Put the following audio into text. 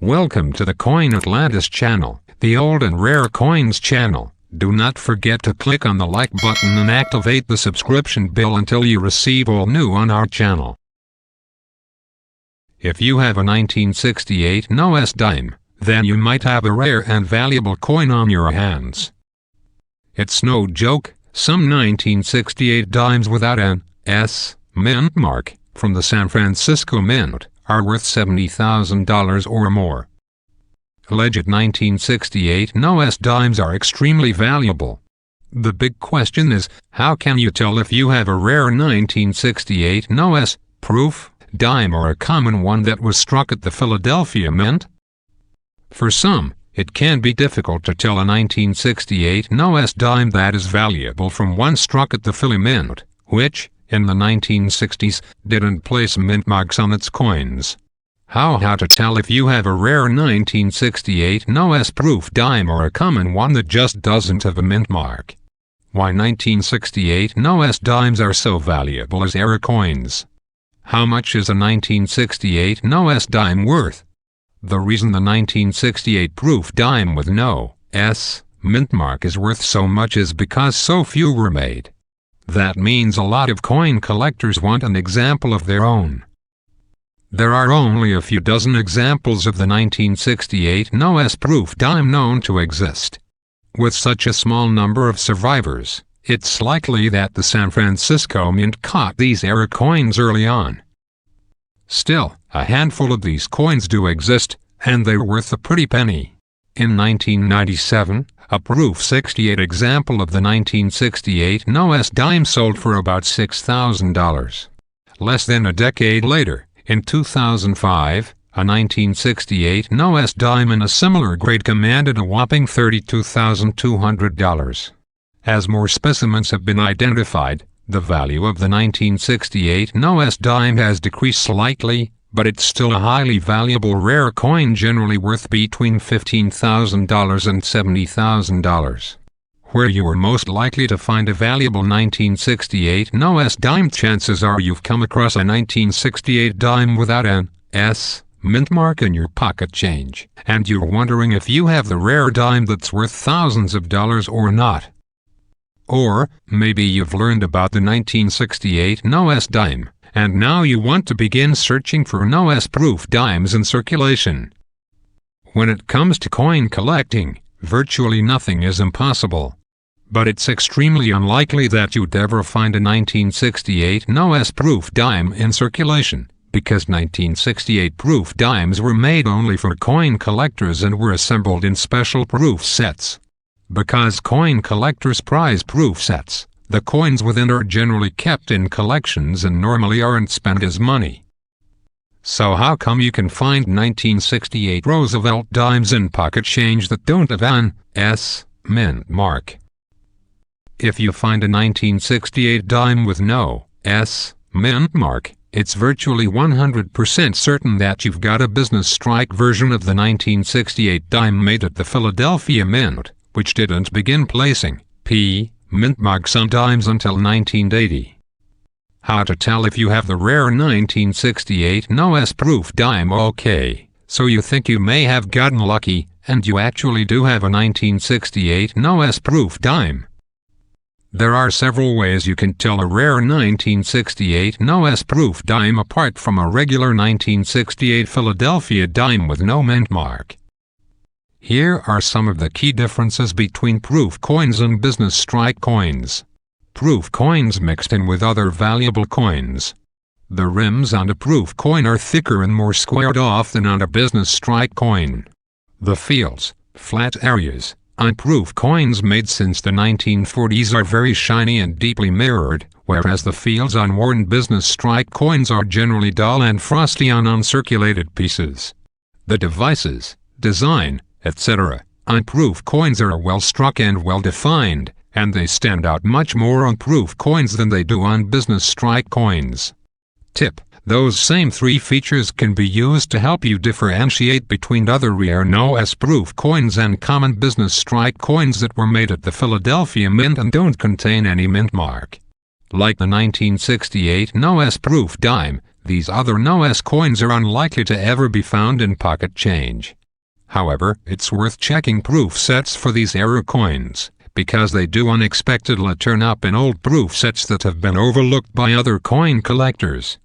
Welcome to the Coin Atlantis channel, the old and rare coins channel. Do not forget to click on the like button and activate the subscription bell until you receive all new on our channel. If you have a 1968 NOS dime, then you might have a rare and valuable coin on your hands. It's no joke, some 1968 dimes without an S mint mark from the San Francisco Mint are worth $70,000 or more. Alleged 1968 NOS dimes are extremely valuable. The big question is, how can you tell if you have a rare 1968 NOS proof dime or a common one that was struck at the Philadelphia Mint? For some, it can be difficult to tell a 1968 NOS dime that is valuable from one struck at the Philly Mint, which, in the 1960s, didn't place mint marks on its coins. How to tell if you have a rare 1968 NOS proof dime or a common one that just doesn't have a mint mark? Why 1968 NOS dimes are so valuable as era coins. How much is a 1968 NOS dime worth? The reason the 1968 proof dime with no S mint mark is worth so much is because so few were made. That means a lot of coin collectors want an example of their own. There are only a few dozen examples of the 1968 NOS proof dime known to exist. With such a small number of survivors, it's likely that the San Francisco Mint caught these era coins early on. Still, a handful of these coins do exist, and they're worth a pretty penny. In 1997, a proof 68 example of the 1968 NOS dime sold for about $6,000. Less than a decade later, in 2005, a 1968 NOS dime in a similar grade commanded a whopping $32,200. As more specimens have been identified, the value of the 1968 NOS dime has decreased slightly, but it's still a highly valuable rare coin, generally worth between $15,000 and $70,000. Where you are most likely to find a valuable 1968 NOS dime, chances are you've come across a 1968 dime without an S mint mark in your pocket change, and you're wondering if you have the rare dime that's worth thousands of dollars or not. Or, maybe you've learned about the 1968 NOS dime, and now you want to begin searching for NOS proof dimes in circulation. When it comes to coin collecting, virtually nothing is impossible. But it's extremely unlikely that you'd ever find a 1968 NOS proof dime in circulation, because 1968 proof dimes were made only for coin collectors and were assembled in special proof sets. Because coin collectors prize proof sets, the coins within are generally kept in collections and normally aren't spent as money. So how come you can find 1968 Roosevelt dimes in pocket change that don't have an S mint mark? If you find a 1968 dime with no S mint mark, it's virtually 100% certain that you've got a business strike version of the 1968 dime made at the Philadelphia Mint, which didn't begin placing mint marks on dimes until 1980. How to tell if you have the rare 1968 NOS proof dime? Okay, so you think you may have gotten lucky, and you actually do have a 1968 NOS proof dime. There are several ways you can tell a rare 1968 NOS proof dime apart from a regular 1968 Philadelphia dime with no mint mark. Here are some of the key differences between proof coins and business strike coins. Proof coins mixed in with other valuable coins. The rims on a proof coin are thicker and more squared off than on a business strike coin. The fields, flat areas, on proof coins made since the 1940s are very shiny and deeply mirrored, whereas the fields on worn business strike coins are generally dull and frosty on uncirculated pieces. The devices, design, etc. on proof coins are well struck and well defined, and they stand out much more on proof coins than they do on business strike coins. Tip: those same three features can be used to help you differentiate between other rare NOS proof coins and common business strike coins that were made at the Philadelphia Mint and don't contain any mint mark. Like the 1968 NOS proof dime, These other no-S coins are unlikely to ever be found in pocket change. However, it's worth checking proof sets for these error coins, because they do unexpectedly turn up in old proof sets that have been overlooked by other coin collectors.